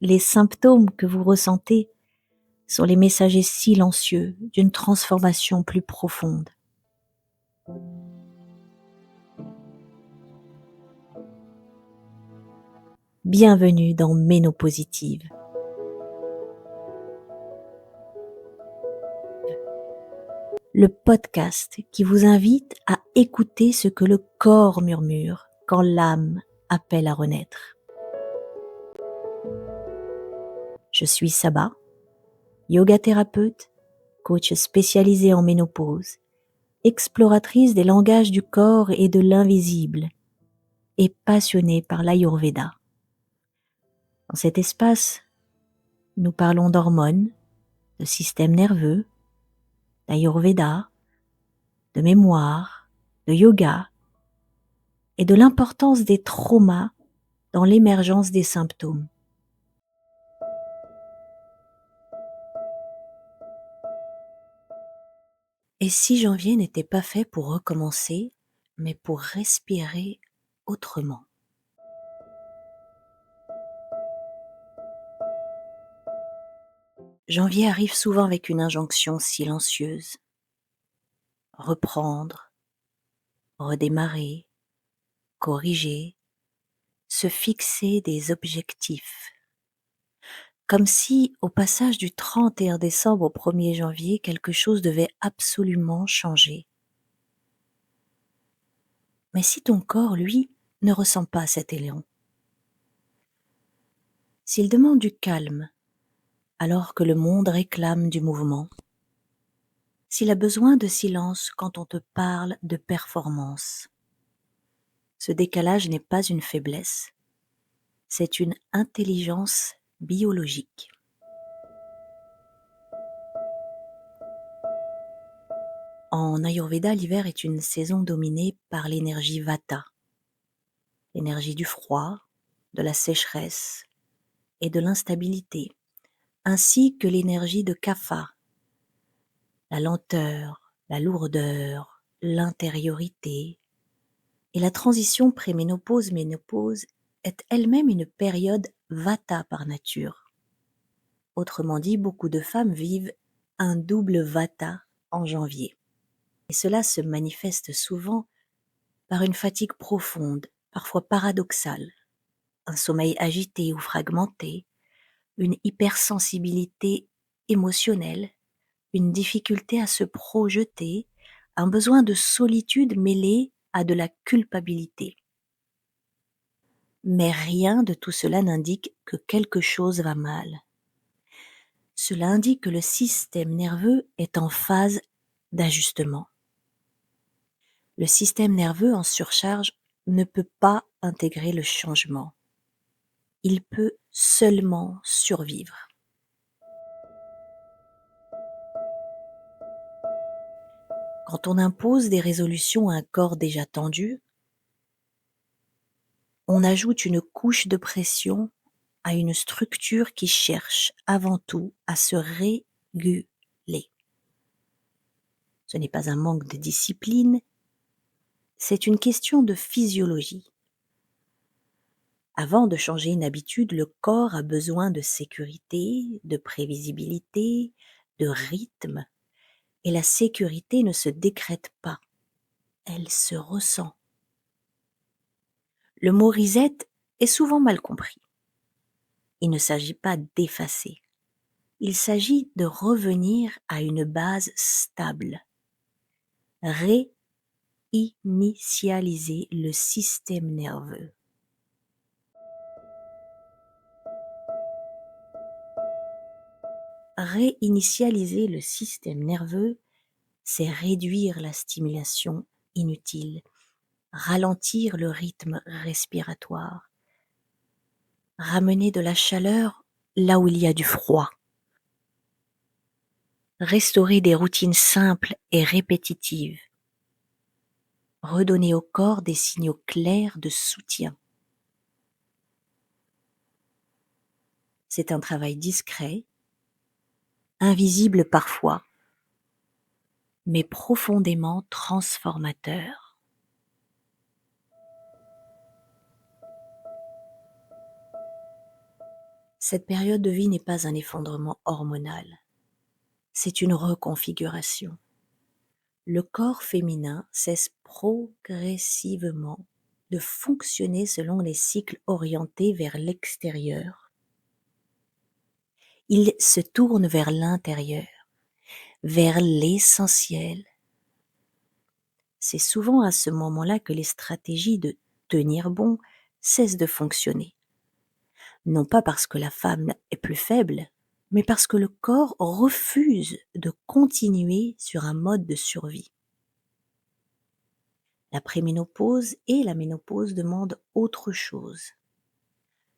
Les symptômes que vous ressentez sont les messagers silencieux d'une transformation plus profonde. Bienvenue dans Ménopositive. Le podcast qui vous invite à écouter ce que le corps murmure quand l'âme appelle à renaître. Je suis Saba, yoga thérapeute, coach spécialisé en ménopause, exploratrice des langages du corps et de l'invisible et passionnée par l'Ayurveda. Dans cet espace, nous parlons d'hormones, de système nerveux, d'Ayurveda, de mémoire, de yoga et de l'importance des traumas dans l'émergence des symptômes. Et si janvier n'était pas fait pour recommencer, mais pour respirer autrement? Janvier arrive souvent avec une injonction silencieuse. Reprendre, redémarrer, corriger, se fixer des objectifs. Comme si, au passage du 31 décembre au 1er janvier, quelque chose devait absolument changer. Mais si ton corps, lui, ne ressent pas cet élan, s'il demande du calme, alors que le monde réclame du mouvement, s'il a besoin de silence quand on te parle de performance, ce décalage n'est pas une faiblesse, c'est une intelligence biologique. En Ayurveda, l'hiver est une saison dominée par l'énergie Vata, l'énergie du froid, de la sécheresse et de l'instabilité, ainsi que l'énergie de Kapha, la lenteur, la lourdeur, l'intériorité. Et la transition préménopause-ménopause est elle-même une période Vata par nature. Autrement dit, beaucoup de femmes vivent un double Vata en janvier. Et cela se manifeste souvent par une fatigue profonde, parfois paradoxale, un sommeil agité ou fragmenté, une hypersensibilité émotionnelle, une difficulté à se projeter, un besoin de solitude mêlé à de la culpabilité. Mais rien de tout cela n'indique que quelque chose va mal. Cela indique que le système nerveux est en phase d'ajustement. Le système nerveux en surcharge ne peut pas intégrer le changement. Il peut seulement survivre. Quand on impose des résolutions à un corps déjà tendu, on ajoute une couche de pression à une structure qui cherche avant tout à se réguler. Ce n'est pas un manque de discipline, c'est une question de physiologie. Avant de changer une habitude, le corps a besoin de sécurité, de prévisibilité, de rythme. Et la sécurité ne se décrète pas, elle se ressent. Le mot reset est souvent mal compris. Il ne s'agit pas d'effacer. Il s'agit de revenir à une base stable. Réinitialiser le système nerveux. Réinitialiser le système nerveux, c'est réduire la stimulation inutile, ralentir le rythme respiratoire, ramener de la chaleur là où il y a du froid, restaurer des routines simples et répétitives, redonner au corps des signaux clairs de soutien. C'est un travail discret, invisible parfois, mais profondément transformateur. Cette période de vie n'est pas un effondrement hormonal, c'est une reconfiguration. Le corps féminin cesse progressivement de fonctionner selon les cycles orientés vers l'extérieur. Il se tourne vers l'intérieur, vers l'essentiel. C'est souvent à ce moment-là que les stratégies de tenir bon cessent de fonctionner. Non pas parce que la femme est plus faible, mais parce que le corps refuse de continuer sur un mode de survie. La préménopause et la ménopause demandent autre chose.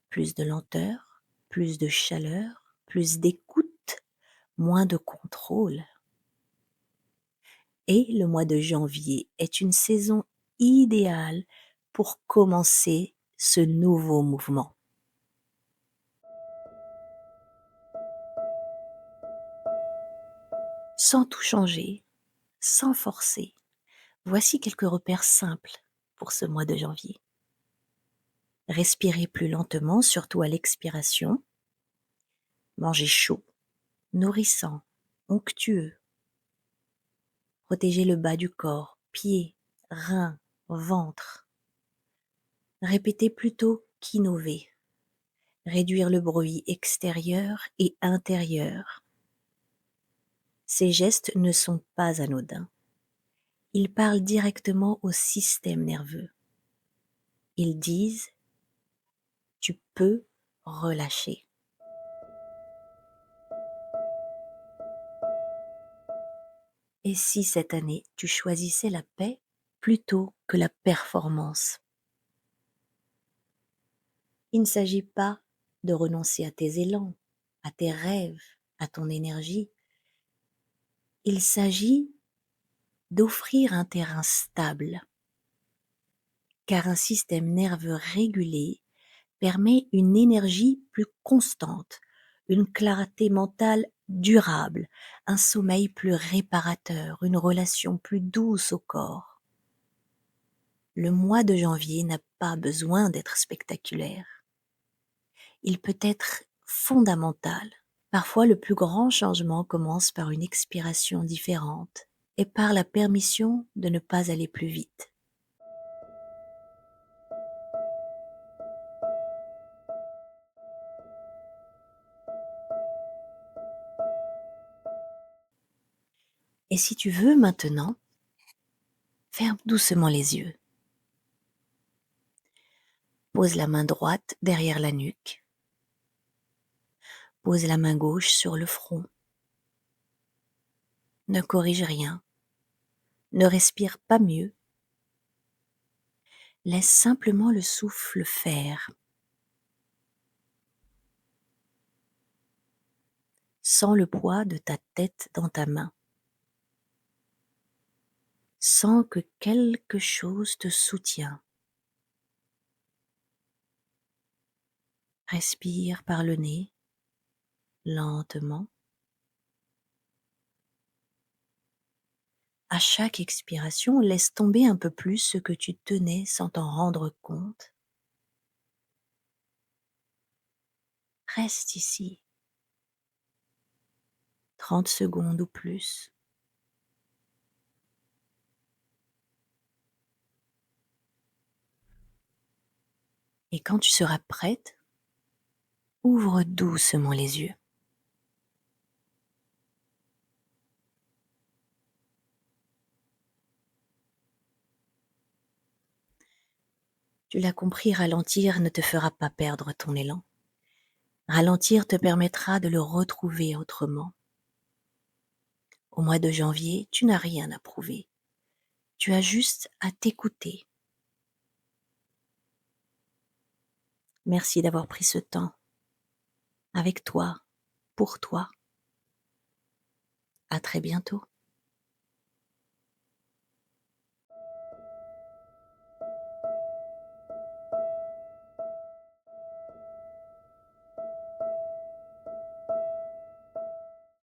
Plus de lenteur, plus de chaleur, plus d'écoute, moins de contrôle. Et le mois de janvier est une saison idéale pour commencer ce nouveau mouvement. Sans tout changer, sans forcer, voici quelques repères simples pour ce mois de janvier. Respirez plus lentement, surtout à l'expiration. Mangez chaud, nourrissant, onctueux. Protégez le bas du corps, pieds, reins, ventre. Répétez plutôt qu'innover. Réduire le bruit extérieur et intérieur. Ces gestes ne sont pas anodins. Ils parlent directement au système nerveux. Ils disent « tu peux relâcher ». Et si cette année, tu choisissais la paix plutôt que la performance? Il ne s'agit pas de renoncer à tes élans, à tes rêves, à ton énergie. Il s'agit d'offrir un terrain stable, car un système nerveux régulé permet une énergie plus constante, une clarté mentale durable, un sommeil plus réparateur, une relation plus douce au corps. Le mois de janvier n'a pas besoin d'être spectaculaire. Il peut être fondamental. Parfois, le plus grand changement commence par une expiration différente et par la permission de ne pas aller plus vite. Et si tu veux maintenant, ferme doucement les yeux. Pose la main droite derrière la nuque. Pose la main gauche sur le front. Ne corrige rien. Ne respire pas mieux. Laisse simplement le souffle faire. Sens le poids de ta tête dans ta main. Sens que quelque chose te soutient. Respire par le nez, lentement. À chaque expiration, laisse tomber un peu plus ce que tu tenais sans t'en rendre compte. Reste ici. 30 secondes ou plus. Et quand tu seras prête, ouvre doucement les yeux. Tu l'as compris, ralentir ne te fera pas perdre ton élan. Ralentir te permettra de le retrouver autrement. Au mois de janvier, tu n'as rien à prouver. Tu as juste à t'écouter. Merci d'avoir pris ce temps avec toi, pour toi. À très bientôt.